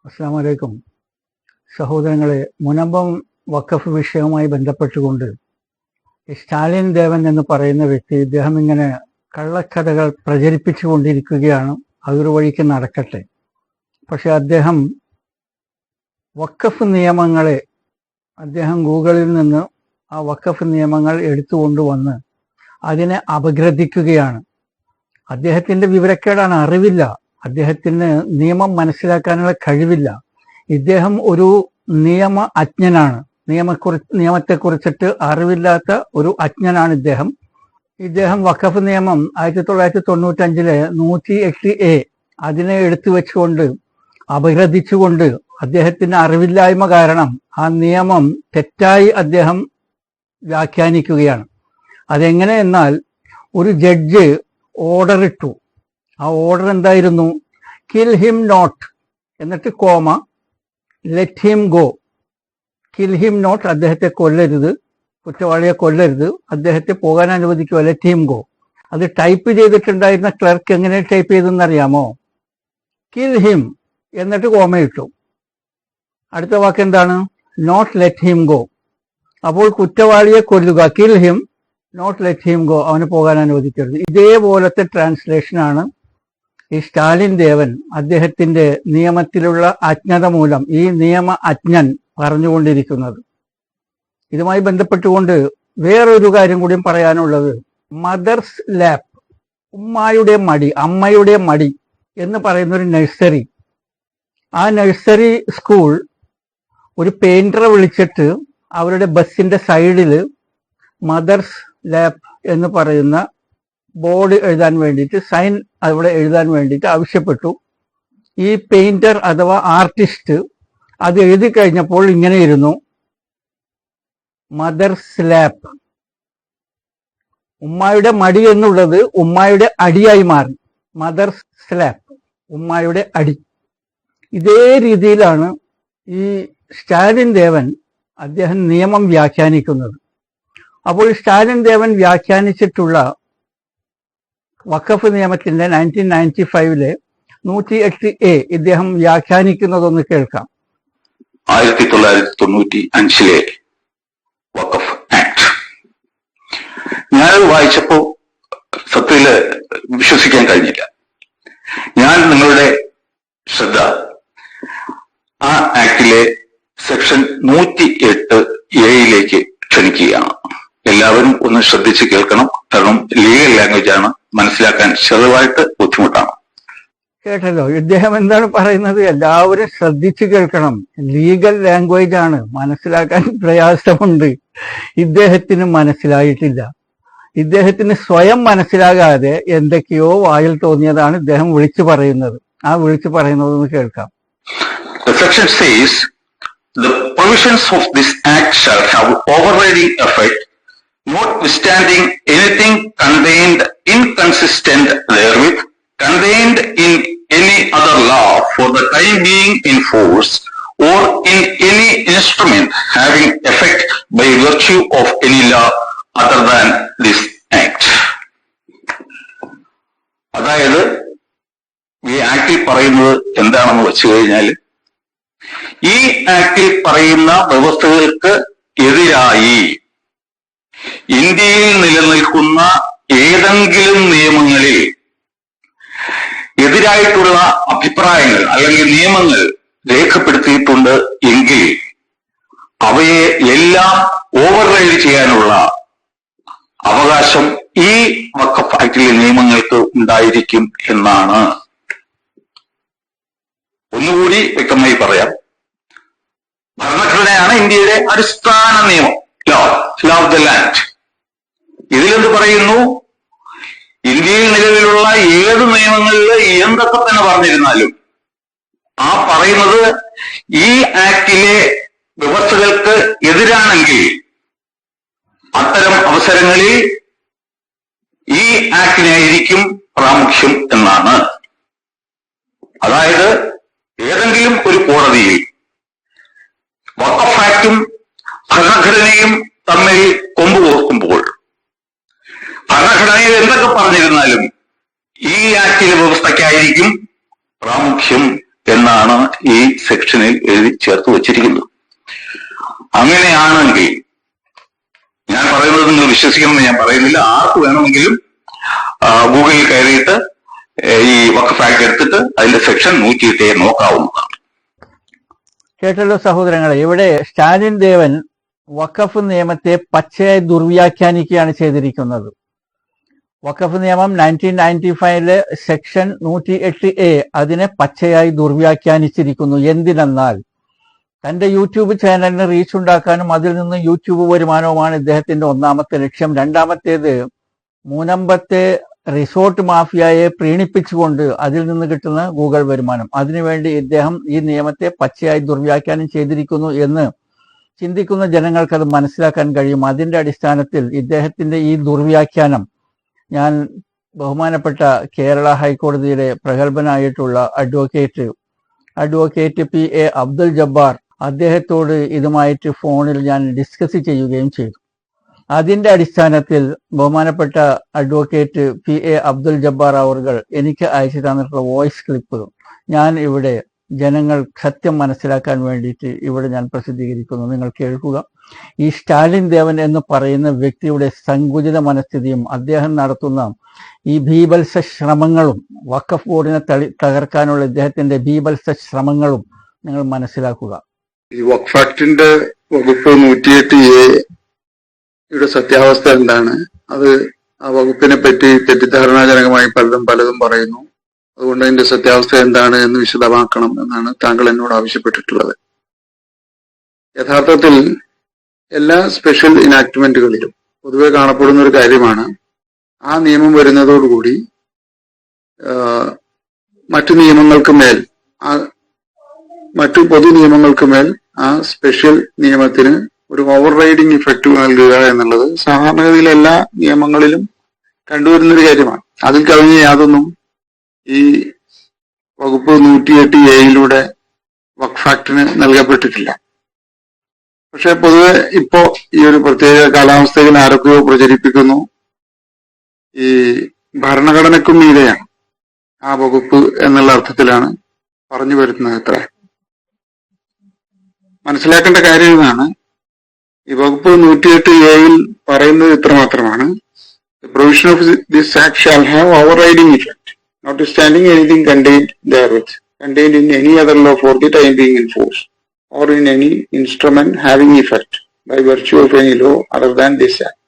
അസ്സലാമു അലൈക്കും. സഹോദരങ്ങളെ, മുനമ്പം വഖഫ് വിഷയവുമായി ബന്ധപ്പെട്ടുകൊണ്ട് സ്റ്റാലിൻ ദേവൻ എന്ന് പറയുന്ന വ്യക്തി ഇദ്ദേഹം ഇങ്ങനെ കള്ളക്കഥകൾ പ്രചരിപ്പിച്ചു കൊണ്ടിരിക്കുകയാണ്. അതൊരു വഴിക്ക് നടക്കട്ടെ. പക്ഷെ അദ്ദേഹം വഖഫ് നിയമങ്ങളെ ഗൂഗിളിൽ നിന്ന് ആ വഖഫ് നിയമങ്ങൾ എടുത്തുകൊണ്ടുവന്ന് അതിനെ അപഗ്രഥിക്കുകയാണ്. അദ്ദേഹത്തിൻ്റെ വിവരക്കേടാണ്, അറിവില്ല. അദ്ദേഹത്തിന് നിയമം മനസ്സിലാക്കാനുള്ള കഴിവില്ല. ഇദ്ദേഹം ഒരു നിയമ അജ്ഞനാണ്. നിയമത്തെക്കുറിച്ചിട്ട് അറിവില്ലാത്ത ഒരു അജ്ഞനാണ് ഇദ്ദേഹം വഖഫ് നിയമം 1995 108A അതിനെ എടുത്തു വെച്ചുകൊണ്ട് അപഗ്രഥിച്ചുകൊണ്ട് അദ്ദേഹത്തിന് അറിവില്ലായ്മ കാരണം ആ നിയമം തെറ്റായി അദ്ദേഹം വ്യാഖ്യാനിക്കുകയാണ്. അതെങ്ങനെ എന്നാൽ, ഒരു ജഡ്ജ് ഓർഡർ ഇട്ടു. ആ ഓർഡർ എന്തായിരുന്നു? കിൽ ഹിം നോട്ട്, എന്നിട്ട് comma, let him go. Kill him not, അദ്ദേഹത്തെ കൊല്ലരുത്, കുറ്റവാളിയെ കൊല്ലരുത്, അദ്ദേഹത്തെ പോകാൻ അനുവദിക്കുക, ലെറ്റ് ഹിം ഗോ. അത് ടൈപ്പ് ചെയ്തിട്ടുണ്ടായിരുന്ന ക്ലർക്ക് എങ്ങനെ ടൈപ്പ് ചെയ്തെന്നറിയാമോ? കിൽ ഹിം എന്നിട്ട് കോമ ഇട്ടു. അടുത്ത വാക്ക് എന്താണ്? Not let him go. അപ്പോൾ കുറ്റവാളിയെ കൊല്ലുക, kill him not let him go, അവന് പോകാൻ അനുവദിക്കരുത്. ഇതേപോലത്തെ ട്രാൻസ്ലേഷനാണ് ഈ സ്റ്റാലിൻ ദേവൻ അദ്ദേഹത്തിന്റെ നിയമത്തിലുള്ള അജ്ഞത മൂലം ഈ നിയമ അജ്ഞൻ പറഞ്ഞുകൊണ്ടിരിക്കുന്നത്. ഇതുമായി ബന്ധപ്പെട്ടുകൊണ്ട് വേറൊരു കാര്യം കൂടിയും പറയാനുള്ളത്, മദർസ് ലാപ്പ്, ഉമ്മായുടെ മടി, അമ്മയുടെ മടി എന്ന് പറയുന്ന ഒരു നഴ്സറി, ആ നഴ്സറി സ്കൂൾ ഒരു പെയിന്ററെ വിളിച്ചിട്ട് അവരുടെ ബസ്സിന്റെ സൈഡിൽ മദർസ് ലാപ്പ് എന്ന് പറയുന്ന ബോർഡ് എഴുതാൻ വേണ്ടിയിട്ട്, സൈൻ അവിടെ എഴുതാൻ വേണ്ടിയിട്ട് ആവശ്യപ്പെട്ടു. ഈ പെയിന്റർ അഥവാ ആർട്ടിസ്റ്റ് അത് എഴുതി കഴിഞ്ഞപ്പോൾ ഇങ്ങനെയിരുന്നു, മദർസ് ലാപ്പ്. ഉമ്മായുടെ മടി എന്നുള്ളത് ഉമ്മായുടെ അടിയായി മാറി. മദർസ് സ്ലാപ്പ്, ഉമ്മായുടെ അടി. ഇതേ രീതിയിലാണ് ഈ സ്റ്റാലിൻ ദേവൻ അദ്ദേഹം നിയമം വ്യാഖ്യാനിക്കുന്നത്. അപ്പോൾ സ്റ്റാലിൻ ദേവൻ വ്യാഖ്യാനിച്ചിട്ടുള്ള വഖഫ് നിയമത്തിന്റെ 1995 108A ഇദ്ദേഹം വ്യാഖ്യാനിക്കുന്നതൊന്ന് കേൾക്കാം. 1995 വഖഫ് ആക്ട് ഞാനത് വായിച്ചപ്പോ സത്യത്തില് വിശ്വസിക്കാൻ കഴിഞ്ഞില്ല. ഞാൻ നിങ്ങളുടെ ശ്രദ്ധ ആ ആക്ടിലെ സെക്ഷൻ 108A ക്ഷണിക്കുകയാണ്. എല്ലാവരും ഒന്ന് ശ്രദ്ധിച്ച് കേൾക്കണം. കാരണം ലീഗൽ ലാംഗ്വേജ് ആണ്, മനസ്സിലാക്കാൻ ചെറുതായിട്ട് ബുദ്ധിമുട്ടാണ്. കേട്ടല്ലോ, ഇദ്ദേഹം എന്താണ് പറയുന്നത്? എല്ലാവരും ശ്രദ്ധിച്ചു കേൾക്കണം. ലീഗൽ ലാംഗ്വേജ് ആണ്, മനസ്സിലാക്കാൻ പ്രയാസമുണ്ട്. ഇദ്ദേഹത്തിന് മനസ്സിലായിട്ടില്ല. ഇദ്ദേഹത്തിന് സ്വയം മനസ്സിലാകാതെ എന്തൊക്കെയോ വായിൽ തോന്നിയതാണ് ഇദ്ദേഹം വിളിച്ചു പറയുന്നത്. ആ വിളിച്ചു പറയുന്നതൊന്ന് കേൾക്കാം. The section says, the provisions of this act shall have overriding effect, notwithstanding anything contained inconsistent therewith, contained in any other law for the time being in force, or in any instrument having effect by virtue of any law other than this act. അതായത് ഈ ആക്ടിൽ പറയുന്നത് എന്താണെന്ന് വെച്ചു കഴിഞ്ഞാൽ, ഈ ആക്ടിൽ പറയുന്ന വ്യവസ്ഥകൾക്ക് എതിരായി ഇന്ത്യയിൽ നിലനിൽക്കുന്ന ഏതെങ്കിലും നിയമങ്ങളിൽ എതിരായിട്ടുള്ള അഭിപ്രായങ്ങൾ അല്ലെങ്കിൽ നിയമങ്ങൾ രേഖപ്പെടുത്തിയിട്ടുണ്ട് എങ്കിൽ അവയെ എല്ലാം ഓവർറൈഡ് ചെയ്യാനുള്ള അവകാശം ഈ വഖഫ് ആക്ടിലെ നിയമങ്ങൾക്ക് ഉണ്ടായിരിക്കും എന്നാണ്. ഒന്നുകൂടി വ്യക്തമായി പറയാം. ഭരണഘടനയാണ് ഇന്ത്യയുടെ അടിസ്ഥാന നിയമം, ലോ ഓഫ് ദ ലാൻഡ്. ഇതിലെന്ത് പറയുന്നു? ഇന്ത്യയിൽ നിലവിലുള്ള ഏത് നിയമങ്ങളിൽ എന്തൊക്കെ തന്നെ പറഞ്ഞിരുന്നാലും ആ പറയുന്നത് ഈ ആക്ടിലെ വ്യവസ്ഥകൾക്ക് എതിരാണെങ്കിൽ അത്തരം അവസരങ്ങളിൽ ഈ ആക്ടിനായിരിക്കും പ്രാമുഖ്യം എന്നാണ്. അതായത് ഏതെങ്കിലും ഒരു കോടതിയിൽ വഖഫ് ആക്ടും ഭരണഘടനയും തമ്മിൽ കൊമ്പുകോർക്കുമ്പോൾ ഭരണഘടനയിൽ എന്തൊക്കെ പറഞ്ഞിരുന്നാലും ഈ ആക്ടിലെ വ്യവസ്ഥയ്ക്കായിരിക്കും പ്രാമുഖ്യം എന്നാണ് ഈ സെക്ഷനിൽ എഴുതി ചേർത്ത് വച്ചിരിക്കുന്നത്. അങ്ങനെയാണെങ്കിൽ ഞാൻ പറയുന്നത് നിങ്ങൾ വിശ്വസിക്കണമെന്ന് ഞാൻ പറയുന്നില്ല. ആർക്ക് വേണമെങ്കിലും ഗൂഗിളിൽ കയറിയിട്ട് ഈ വഖഫ് ആക്ട് എടുത്തിട്ട് അതിന്റെ സെക്ഷൻ 108 നോക്കാവുന്നതാണ്. കേട്ടല്ലോ സഹോദരങ്ങളെ, ഇവിടെ സ്റ്റാലിൻ ദേവൻ വഖഫ് നിയമത്തെ പച്ചയായി ദുർവ്യാഖ്യാനിക്കുകയാണ് ചെയ്തിരിക്കുന്നത്. വഖഫ് നിയമം 1995 സെക്ഷൻ 108A അതിനെ പച്ചയായി ദുർവ്യാഖ്യാനിച്ചിരിക്കുന്നു. എന്തിനെന്നാൽ തന്റെ യൂട്യൂബ് ചാനലിന് റീച്ച് ഉണ്ടാക്കാനും അതിൽ നിന്ന് യൂട്യൂബ് വരുമാനവുമാണ് ഇദ്ദേഹത്തിന്റെ ഒന്നാമത്തെ ലക്ഷ്യം. രണ്ടാമത്തേത് മുനമ്പത്തെ റിസോർട്ട് മാഫിയയെ പ്രീണിപ്പിച്ചുകൊണ്ട് അതിൽ നിന്ന് കിട്ടുന്ന ഗൂഗിൾ വരുമാനം. അതിനുവേണ്ടി ഇദ്ദേഹം ഈ നിയമത്തെ പച്ചയായി ദുർവ്യാഖ്യാനം ചെയ്തിരിക്കുന്നു എന്ന് ചിന്തിക്കുന്ന ജനങ്ങൾക്ക് അത് മനസ്സിലാക്കാൻ കഴിയും. അതിന്റെ അടിസ്ഥാനത്തിൽ ഇദ്ദേഹത്തിന്റെ ഈ ദുർവ്യാഖ്യാനം ഞാൻ ബഹുമാനപ്പെട്ട കേരള ഹൈക്കോടതിയുടെ പ്രഗത്ഭനായിട്ടുള്ള അഡ്വക്കേറ്റ് PA അബ്ദുൽ ജബ്ബാർ അദ്ദേഹത്തോട് ഇതുമായിട്ട് ഫോണിൽ ഞാൻ ഡിസ്കസ് ചെയ്യുകയും ചെയ്തു. അതിന്റെ അടിസ്ഥാനത്തിൽ ബഹുമാനപ്പെട്ട അഡ്വക്കേറ്റ് PA അബ്ദുൽ ജബ്ബാർ അവർ എനിക്ക് അയച്ചു തന്നിട്ടുള്ള വോയിസ് ക്ലിപ്പ് ഞാൻ ഇവിടെ ജനങ്ങൾ സത്യം മനസ്സിലാക്കാൻ വേണ്ടിയിട്ട് ഇവിടെ ഞാൻ പ്രസിദ്ധീകരിക്കുന്നു. നിങ്ങൾ കേൾക്കുക. ഈ സ്റ്റാലിൻ ദേവൻ എന്ന് പറയുന്ന വ്യക്തിയുടെ സങ്കുചിത മനസ്ഥിതിയും അദ്ദേഹം നടത്തുന്ന ഈ ഭീബത്സ ശ്രമങ്ങളും വഖഫ് ബോർഡിനെ തകർക്കാനുള്ള ഇദ്ദേഹത്തിന്റെ ഭീബത്സ ശ്രമങ്ങളും നിങ്ങൾ മനസ്സിലാക്കുക. ഈ വഖഫ് ആക്ടിന്റെ വകുപ്പ് 108A സത്യാവസ്ഥ എന്താണ്? അത് ആ വകുപ്പിനെ പറ്റി തെറ്റിദ്ധാരണാജനകമായി പലതും പറയുന്നു. അതുകൊണ്ട് അതിന്റെ സത്യാവസ്ഥ എന്താണ് എന്ന് വിശദമാക്കണം എന്നാണ് താങ്കൾ എന്നോട് ആവശ്യപ്പെട്ടിട്ടുള്ളത്. യഥാർത്ഥത്തിൽ എല്ലാ സ്പെഷ്യൽ ഇനാക്ട്മെന്റുകളിലും പൊതുവെ കാണപ്പെടുന്ന ഒരു കാര്യമാണ്, ആ നിയമം വരുന്നതോടുകൂടി മറ്റു നിയമങ്ങൾക്ക് മേൽ മറ്റു പൊതു നിയമങ്ങൾക്ക് മേൽ ആ സ്പെഷ്യൽ നിയമത്തിന് ഒരു ഓവർ റൈഡിങ് ഇഫക്റ്റ് നൽകുക എന്നുള്ളത് സാധാരണഗതിയിൽ എല്ലാ നിയമങ്ങളിലും കണ്ടുവരുന്നൊരു കാര്യമാണ്. അതിൽ കവിഞ്ഞ് യാതൊന്നും ഈ വകുപ്പ് 108A വഖഫ് ആക്ടിന് നൽകപ്പെട്ടിട്ടില്ല. പക്ഷെ പൊതുവെ ഇപ്പോ ഈ ഒരു പ്രത്യേക കാലാവസ്ഥയിൽ ആരൊക്കെയോ പ്രചരിപ്പിക്കുന്നു, ഈ ഭരണഘടനയ്ക്കും മീതെയാണ് ആ വകുപ്പ് എന്നുള്ള അർത്ഥത്തിലാണ് പറഞ്ഞു വരുന്നത്. അത്ര മനസ്സിലാക്കേണ്ട കാര്യം ഇതാണ്, ഈ വകുപ്പ് 108A പറയുന്നത് ഇത്ര മാത്രമാണ്: The provision of this act shall have overriding effect, notwithstanding anything contained therewith, contained in any other law for the time being in force, or in any instrument having effect by virtue of any law other than this act.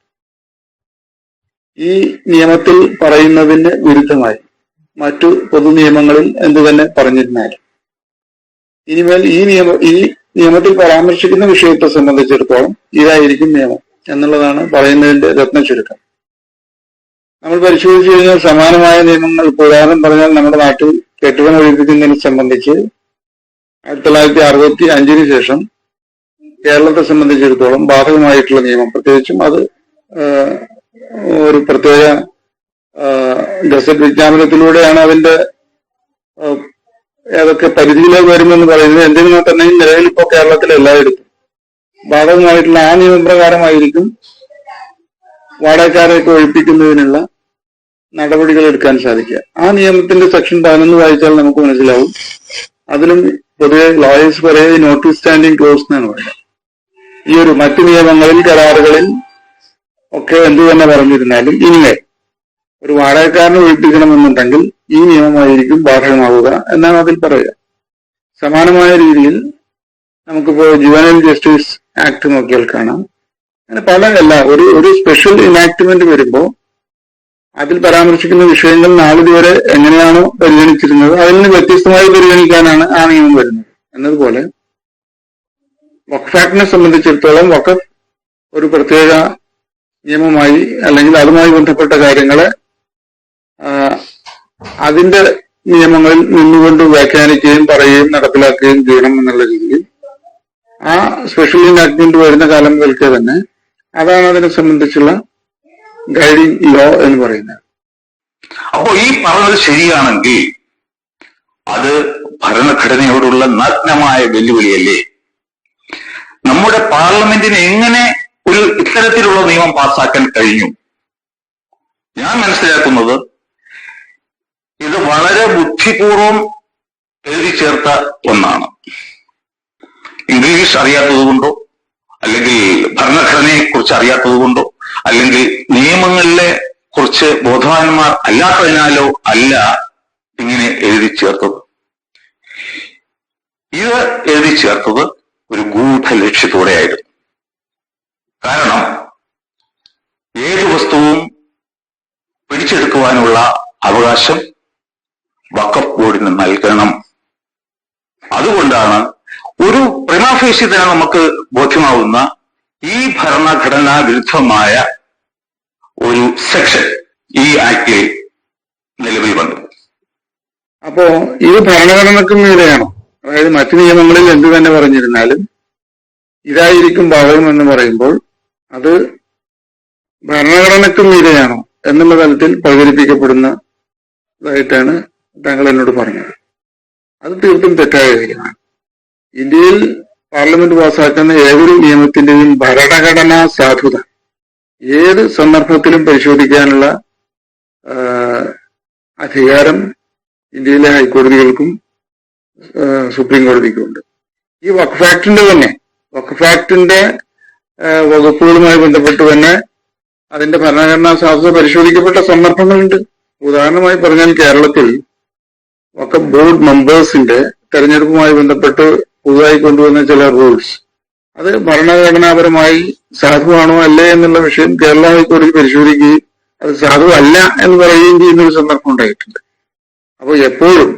ഈ നിയമത്തിൽ പറയുന്നതിന് വിരുദ്ധമായി മറ്റു പൊതു നിയമങ്ങളിൽ എന്തു തന്നെ പറഞ്ഞിരുന്നാലും ഇനിമേൽ ഈ നിയമത്തിൽ പരാമർശിക്കുന്ന വിഷയത്തെ സംബന്ധിച്ചിടത്തോളം ഇതായിരിക്കും നിയമം എന്നുള്ളതാണ് പറയുന്നതിന്റെ രത്ന ചുരുക്കം. നമ്മൾ പരിശോധിച്ചു കഴിഞ്ഞാൽ സമാനമായ നിയമങ്ങൾ, ഇപ്പോൾ ഉദാഹരണം പറഞ്ഞാൽ നമ്മുടെ നാട്ടിൽ കെട്ടിടം ഒഴിപ്പിക്കുന്നതിനെ സംബന്ധിച്ച് 1965 ശേഷം കേരളത്തെ സംബന്ധിച്ചിടത്തോളം ബാധകമായിട്ടുള്ള നിയമം, പ്രത്യേകിച്ചും അത് ഒരു പ്രത്യേക ഗസറ്റ് വിജ്ഞാപനത്തിലൂടെയാണ് അതിന്റെ ഏതൊക്കെ പരിധിയിലേക്ക് വരുമെന്ന് പറയുന്നത്. എന്തിനും തന്നെ നിലവിൽ ഇപ്പോൾ കേരളത്തിൽ എല്ലായിടത്തും ബാധകമായിട്ടുള്ള ആ നിയമപ്രകാരമായിരിക്കും വാടകക്കാരെയൊക്കെ ഒഴിപ്പിക്കുന്നതിനുള്ള നടപടികൾ എടുക്കാൻ സാധിക്കുക. ആ നിയമത്തിന്റെ സെക്ഷൻ 11 വായിച്ചാൽ നമുക്ക് മനസ്സിലാവും. അതിലും പൊതുവെ ലോയേഴ്സ് പറയുക നോട്ട് സ്റ്റാൻഡിംഗ് ക്ലോസ് എന്നാണ് പറയുന്നത്. ഈ ഒരു മറ്റു നിയമങ്ങളിൽ, കരാറുകളിൽ ഒക്കെ എന്തു തന്നെ പറഞ്ഞിരുന്നാലും ഇനിമേ ഒരു വാടകക്കാരനെ ഒഴിപ്പിക്കണമെന്നുണ്ടെങ്കിൽ ഈ നിയമമായിരിക്കും ബാധകമാവുക എന്നാണ് അതിൽ പറയുക. സമാനമായ രീതിയിൽ നമുക്കിപ്പോ ജുവനൈൽ ജസ്റ്റിസ് ആക്ട് നോക്കിയാൽ കാണാം. അങ്ങനെ ഒരു സ്പെഷ്യൽ ഇനാക്ട്മെന്റ് വരുമ്പോൾ അതിൽ പരാമർശിക്കുന്ന വിഷയങ്ങൾ നാളിതുവരെ എങ്ങനെയാണോ പരിഗണിച്ചിരുന്നത് അതിൽ നിന്ന് വ്യത്യസ്തമായി പരിഗണിക്കാനാണ് ആ നിയമം വരുന്നത്. എന്നതുപോലെ വഖഫ് ആക്ടിനെ സംബന്ധിച്ചിടത്തോളം വഖഫ് ഒരു പ്രത്യേക നിയമമായി അല്ലെങ്കിൽ അതുമായി ബന്ധപ്പെട്ട കാര്യങ്ങളെ അതിന്റെ നിയമങ്ങളിൽ നിന്നുകൊണ്ട് വ്യാഖ്യാനിക്കുകയും പറയുകയും നടപ്പിലാക്കുകയും ചെയ്യണം എന്നുള്ള രീതിയിൽ ആ സ്പെഷ്യൽ ഇനാക്ട്മെന്റ് വരുന്ന കാലം മുതൽക്കേ തന്നെ അതാണ് അതിനെ സംബന്ധിച്ചുള്ള ഗൈഡിങ് ലോ എന്ന് പറയുന്നത്. അപ്പോ ഈ പറഞ്ഞത് ശരിയാണെങ്കിൽ അത് ഭരണഘടനയോടുള്ള നഗ്നമായ വെല്ലുവിളിയല്ലേ? നമ്മുടെ പാർലമെന്റിന് എങ്ങനെ ഒരു ഇത്തരത്തിലുള്ള നിയമം പാസ്സാക്കാൻ കഴിഞ്ഞു? ഞാൻ മനസ്സിലാക്കുന്നത് ഇത് വളരെ ബുദ്ധിപൂർവം എഴുതി ചേർത്ത ഒന്നാണ്. ഇംഗ്ലീഷ് അറിയാത്തത് കൊണ്ടോ, അല്ലെങ്കിൽ ഭരണഘടനയെ കുറിച്ച് അറിയാത്തത് കൊണ്ടോ, അല്ലെങ്കിൽ നിയമങ്ങളിലെ കുറിച്ച് ബോധവാന്മാർ അല്ലാത്തതിനാലോ അല്ല ഇങ്ങനെ എഴുതി ചേർത്തത്. ഇത് എഴുതി ചേർത്തത് ഒരു ഗൂഢ ലക്ഷ്യത്തോടെയായിരുന്നു. കാരണം ഏത് വസ്തുവും പിടിച്ചെടുക്കുവാനുള്ള അവകാശം വഖഫ് ബോർഡിന് നൽകണം. അതുകൊണ്ടാണ് ഒരു പ്രിമാഫേസി തന്നെ നമുക്ക് ബോധ്യമാവുന്ന ഈ ഭരണഘടനാ വിരുദ്ധമായ ഒരു സെക്ഷൻ ഈ ആക്ടിൽ നിലവിൽ വന്നു. അപ്പോ ഇത് ഭരണഘടനക്ക് മീതെയാണോ? അതായത് മറ്റു നിയമങ്ങളിൽ എന്ത് തന്നെ പറഞ്ഞിരുന്നാലും ഇതായിരിക്കും ഭാഗം എന്ന് പറയുമ്പോൾ അത് ഭരണഘടനക്ക് മീതെയാണോ എന്നുള്ള തലത്തിൽ പ്രചരിപ്പിക്കപ്പെടുന്നതായിട്ടാണ് താങ്കൾ എന്നോട് പറഞ്ഞത്. അത് തീർത്തും തെറ്റായ കാര്യമാണ്. ഇന്ത്യയിൽ പാർലമെന്റ് പാസാക്കുന്ന ഏതൊരു നിയമത്തിന്റെയും ഭരണഘടനാ സാധുത ഏത് സന്ദർഭത്തിലും പരിശോധിക്കാനുള്ള അധികാരം ഇന്ത്യയിലെ ഹൈക്കോടതികൾക്കും സുപ്രീം കോടതിക്കും ഉണ്ട്. ഈ വഖഫ് ആക്ടിന്റെ തന്നെ വകുപ്പുകളുമായി ബന്ധപ്പെട്ട് തന്നെ അതിന്റെ ഭരണഘടനാ സാധുത പരിശോധിക്കപ്പെട്ട സന്ദർഭങ്ങളുണ്ട്. ഉദാഹരണമായി പറഞ്ഞാൽ കേരളത്തിൽ വഖഫ് ബോർഡ് മെമ്പേഴ്സിന്റെ തെരഞ്ഞെടുപ്പുമായി ബന്ധപ്പെട്ട് പുതുതായി കൊണ്ടുവന്ന ചില റൂൾസ് അത് ഭരണഘടനാപരമായി സാധുവാണോ അല്ലേ എന്നുള്ള വിഷയം കേരള ഹൈക്കോടതി പരിശോധിക്കുകയും അത് സാധു അല്ല എന്ന് പറയുകയും ചെയ്യുന്ന ഒരു സന്ദർഭം ഉണ്ടായിട്ടുണ്ട്. അപ്പോൾ എപ്പോഴും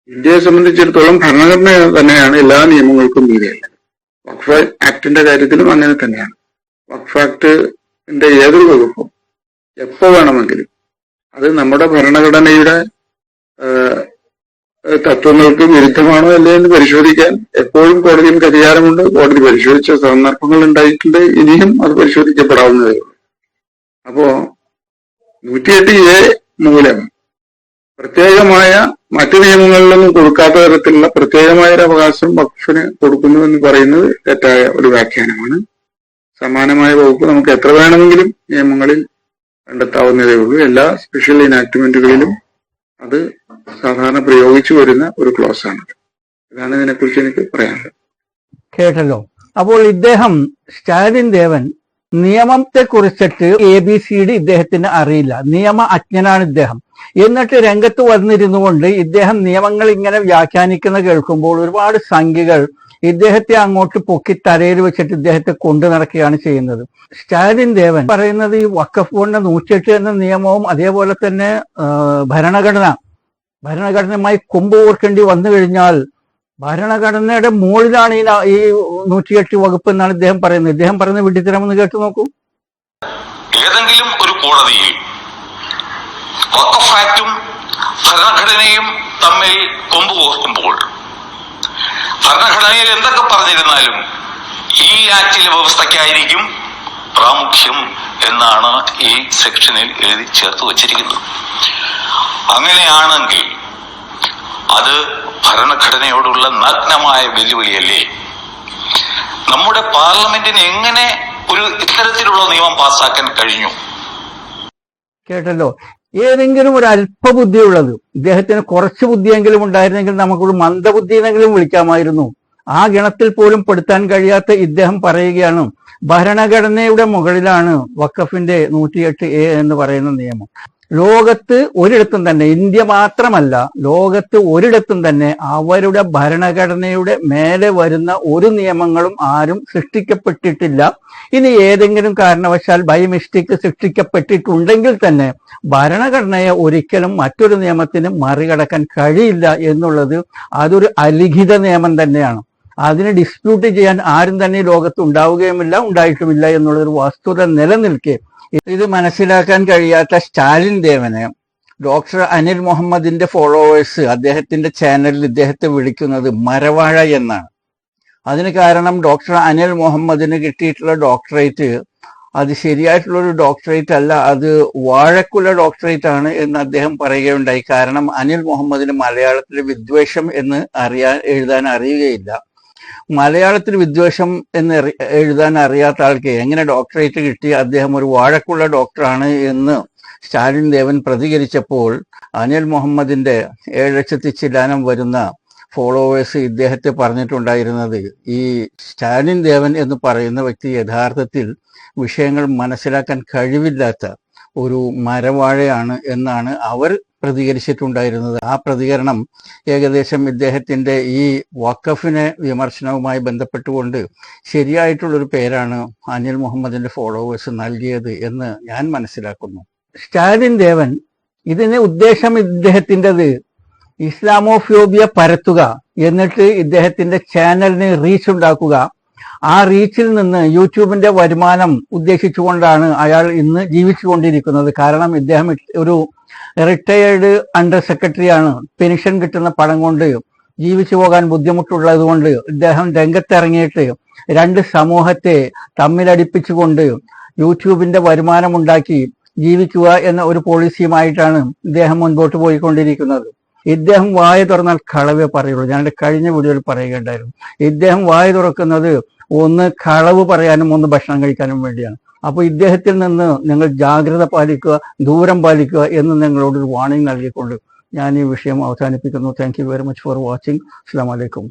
ഇന്ത്യയെ സംബന്ധിച്ചിടത്തോളം ഭരണഘടന തന്നെയാണ് എല്ലാ നിയമങ്ങൾക്കും മീതെയല്ല. വഖഫ് ആക്ടിന്റെ കാര്യത്തിലും അങ്ങനെ തന്നെയാണ്. വഖഫ് ആക്ടിന്റെ ഏതൊരു വകുപ്പും എപ്പോ വേണമെങ്കിലും അത് നമ്മുടെ ഭരണഘടനയുടെ തത്വങ്ങൾക്ക് വിരുദ്ധമാണോ അല്ലേ എന്ന് പരിശോധിക്കാൻ എപ്പോഴും കോടതിക്ക് അധികാരമുണ്ട്. കോടതി പരിശോധിച്ച സന്ദർഭങ്ങൾ ഉണ്ടായിട്ടുണ്ട്. ഇനിയും അത് പരിശോധിക്കപ്പെടാവുന്നതേ ഉള്ളൂ. അപ്പോ 108A മൂലം പ്രത്യേകമായ മറ്റു നിയമങ്ങളിലൊന്നും കൊടുക്കാത്ത തരത്തിലുള്ള പ്രത്യേകമായ ഒരു അവകാശം വഖഫിന് കൊടുക്കുന്നു എന്ന് പറയുന്നത് തെറ്റായ ഒരു വ്യാഖ്യാനമാണ്. സമാനമായ വകുപ്പ് നമുക്ക് എത്ര വേണമെങ്കിലും നിയമങ്ങളിൽ കണ്ടെത്താവുന്നതേ ഉള്ളൂ. എല്ലാ സ്പെഷ്യൽ ഇനാക്ട്മെന്റുകളിലും അത് സാധാരണ പ്രയോഗിച്ചു വരുന്ന ഒരു ക്ലോസ് ആണ്. ഇതാണ് ഇതിനെക്കുറിച്ച് എനിക്ക് പറയാനുള്ളത്. കേട്ടല്ലോ. അപ്പോൾ ഇദ്ദേഹം സ്റ്റാലിൻ ദേവൻ നിയമത്തെ കുറിച്ചിട്ട് ABCD ഇദ്ദേഹത്തിന് അറിയില്ല, നിയമ അജ്ഞനാണ് ഇദ്ദേഹം. എന്നിട്ട് രംഗത്ത് വന്നിരുന്നു കൊണ്ട് ഇദ്ദേഹം നിയമങ്ങൾ ഇങ്ങനെ വ്യാഖ്യാനിക്കുന്ന കേൾക്കുമ്പോൾ ഒരുപാട് സംഖ്യകൾ ഇദ്ദേഹത്തെ അങ്ങോട്ട് പൊക്കി തലയിൽ വെച്ചിട്ട് ഇദ്ദേഹത്തെ കൊണ്ടു നടക്കുകയാണ് ചെയ്യുന്നത്. സ്റ്റാലിൻ ദേവൻ പറയുന്നത് ഈ വഖഫ് ബോർഡിന്റെ 108 എന്ന നിയമവും അതേപോലെ തന്നെ ഭരണഘടനയുമായി കൊമ്പ് ഓർക്കേണ്ടി വന്നു കഴിഞ്ഞാൽ ഭരണഘടനയുടെ മുകളിലാണ് ഈ 108 വകുപ്പ് എന്നാണ് ഇദ്ദേഹം പറയുന്നത്. ഇദ്ദേഹം പറയുന്നത് വിഡിത്തരമെന്ന് കേട്ടു നോക്കൂ. ഏതെങ്കിലും ഒരു കോടതിയിൽ വഖഫ് ആക്ടും ഭരണഘടനയും തമ്മിൽ കൊമ്പ് കോർക്കുമ്പോൾ ഭരണഘടനയിൽ എന്തൊക്കെ പറഞ്ഞിരുന്നാലും ഈ ആക്ടിലെ വ്യവസ്ഥയ്ക്കായിരിക്കും പ്രാമുഖ്യം എന്നാണ് ഈ സെക്ഷനിൽ എഴുതി ചേർത്ത് വച്ചിരിക്കുന്നത്. അങ്ങനെയാണെങ്കിൽ അത് ഭരണഘടനയോടുള്ള നഗ്നമായ വെല്ലുവിളിയല്ലേ? നമ്മുടെ പാർലമെന്റിന് എങ്ങനെ ഒരു ഇത്തരത്തിലുള്ള നിയമം പാസ്സാക്കാൻ കഴിഞ്ഞു? കേട്ടല്ലോ. ഏതെങ്കിലും ഒരു അല്പബുദ്ധിയുള്ളത്, ഇദ്ദേഹത്തിന് കുറച്ച് ബുദ്ധിയെങ്കിലും ഉണ്ടായിരുന്നെങ്കിൽ നമുക്കൊരു മന്ദബുദ്ധി എന്നെങ്കിലും വിളിക്കാമായിരുന്നു. ആ ഗണത്തിൽ പോലും പെടുത്താൻ കഴിയാത്ത ഇദ്ദേഹം പറയുകയാണ് ഭരണഘടനയുടെ മുകളിലാണ് വഖഫിന്റെ 108A എന്ന് പറയുന്ന നിയമം. ലോകത്ത് ഒരിടത്തും തന്നെ, ഇന്ത്യ മാത്രമല്ല ലോകത്ത് ഒരിടത്തും തന്നെ അവരുടെ ഭരണഘടനയുടെ മേലെ വരുന്ന ഒരു നിയമങ്ങളും ആരും സൃഷ്ടിക്കപ്പെട്ടിട്ടില്ല. ഇനി ഏതെങ്കിലും കാരണവശാൽ ബൈ മിസ്റ്റേക്ക് സൃഷ്ടിക്കപ്പെട്ടിട്ടുണ്ടെങ്കിൽ തന്നെ ഭരണഘടനയെ ഒരിക്കലും മറ്റൊരു നിയമത്തിന് മറികടക്കാൻ കഴിയില്ല എന്നുള്ളത് അതൊരു അലിഖിത നിയമം തന്നെയാണ്. അതിനെ ഡിസ്പ്യൂട്ട് ചെയ്യാൻ ആരും തന്നെ ലോകത്ത് ഉണ്ടാവുകയുമില്ല, ഉണ്ടായിട്ടുമില്ല എന്നുള്ളൊരു വസ്തുത നിലനിൽക്കെ ഇത് മനസ്സിലാക്കാൻ കഴിയാത്ത സ്റ്റാലിൻ ദേവന് ഡോക്ടർ അനിൽ മുഹമ്മദിന്റെ ഫോളോവേഴ്സ് അദ്ദേഹത്തിന്റെ ചാനലിൽ ഇദ്ദേഹത്തെ വിളിക്കുന്നത് മരവാഴ എന്നാണ്. അതിന് കാരണം ഡോക്ടർ അനിൽ മുഹമ്മദിന് കിട്ടിയിട്ടുള്ള ഡോക്ടറേറ്റ് അത് ശരിയായിട്ടുള്ളൊരു ഡോക്ടറേറ്റ് അല്ല, അത് വാഴക്കുല ഡോക്ടറേറ്റ് ആണ് എന്ന് അദ്ദേഹം പറയുകയുണ്ടായി. കാരണം അനിൽ മുഹമ്മദിന് മലയാളത്തിൽ വിദ്വേഷം എന്ന് എഴുതാൻ അറിയുകയില്ല. മലയാളത്തിൽ വിദ്വേഷം എന്ന് എഴുതാൻ അറിയാത്ത ആൾക്ക് എങ്ങനെ ഡോക്ടറേറ്റ് കിട്ടി? അദ്ദേഹം ഒരു വാഴക്കുള്ള ഡോക്ടറാണ് എന്ന് സ്റ്റാലിൻ ദേവൻ പ്രതികരിച്ചപ്പോൾ അനിൽ മുഹമ്മദിന്റെ 7 ലക്ഷത്തി ചില്ലാനം വരുന്ന ഫോളോവേഴ്സ് ഇദ്ദേഹത്തെ പറഞ്ഞിട്ടുണ്ടായിരുന്നത്, ഈ സ്റ്റാലിൻ ദേവൻ എന്ന് പറയുന്ന വ്യക്തി യഥാർത്ഥത്തിൽ വിഷയങ്ങൾ മനസ്സിലാക്കാൻ കഴിവില്ലാത്ത ഒരു മരവാഴയാണ് എന്നാണ് അവർ പ്രതികരിച്ചിട്ടുണ്ടായിരുന്നത്. ആ പ്രതികരണം ഏകദേശം ഇദ്ദേഹത്തിന്റെ ഈ വഖഫിനെ വിമർശനവുമായി ബന്ധപ്പെട്ടുകൊണ്ട് ശരിയായിട്ടുള്ളൊരു പേരാണ് അനിൽ മുഹമ്മദിന്റെ ഫോളോവേഴ്സ് നൽകിയത് എന്ന് ഞാൻ മനസ്സിലാക്കുന്നു. സ്റ്റാലിൻ ദേവൻ ഇതിന് ഉദ്ദേശം ഇദ്ദേഹത്തിൻ്റെത് ഇസ്ലാമോഫോബിയ പരത്തുക, എന്നിട്ട് ഇദ്ദേഹത്തിന്റെ ചാനലിന് റീച്ച് ഉണ്ടാക്കുക. ആ റീച്ചിൽ നിന്ന് യൂട്യൂബിന്റെ വരുമാനം ഉദ്ദേശിച്ചുകൊണ്ടാണ് അയാൾ ഇന്ന് ജീവിച്ചുകൊണ്ടിരിക്കുന്നത്. കാരണം ഇദ്ദേഹം ഒരു റിട്ടയേർഡ് അണ്ടർ സെക്രട്ടറിയാണ്. പെൻഷൻ കിട്ടുന്ന പണം കൊണ്ട് ജീവിച്ചു പോകാൻ ബുദ്ധിമുട്ടുള്ളത് കൊണ്ട് ഇദ്ദേഹം രംഗത്തിറങ്ങിയിട്ട് രണ്ട് സമൂഹത്തെ തമ്മിലടിപ്പിച്ചുകൊണ്ട് യൂട്യൂബിന്റെ വരുമാനമുണ്ടാക്കി ജീവിക്കുക എന്ന ഒരു പോളിസിയുമായിട്ടാണ് ഇദ്ദേഹം മുൻപോട്ട് പോയിക്കൊണ്ടിരിക്കുന്നത്. ഇദ്ദേഹം വായ തുറന്നാൽ കളവേ പറയുള്ളൂ. ഞാൻ കഴിഞ്ഞ വീഡിയോയിൽ പറയുകയുണ്ടായിരുന്നു, ഇദ്ദേഹം വായ തുറക്കുന്നത് ഒന്ന് കളവ് പറയാനും ഒന്ന് ഭക്ഷണം കഴിക്കാനും വേണ്ടിയാണ്. അപ്പോൾ ഇദ്ദേഹത്തിൽ നിന്ന് നിങ്ങൾ ജാഗ്രത പാലിക്കുക, ദൂരം പാലിക്കുക എന്ന് നിങ്ങളോട് ഒരു വാർണിംഗ് നൽകിക്കൊണ്ട് ഞാൻ ഈ വിഷയം അവസാനിപ്പിക്കുന്നു. Thank you very much for watching. അസ്സലാമു അലൈക്കും.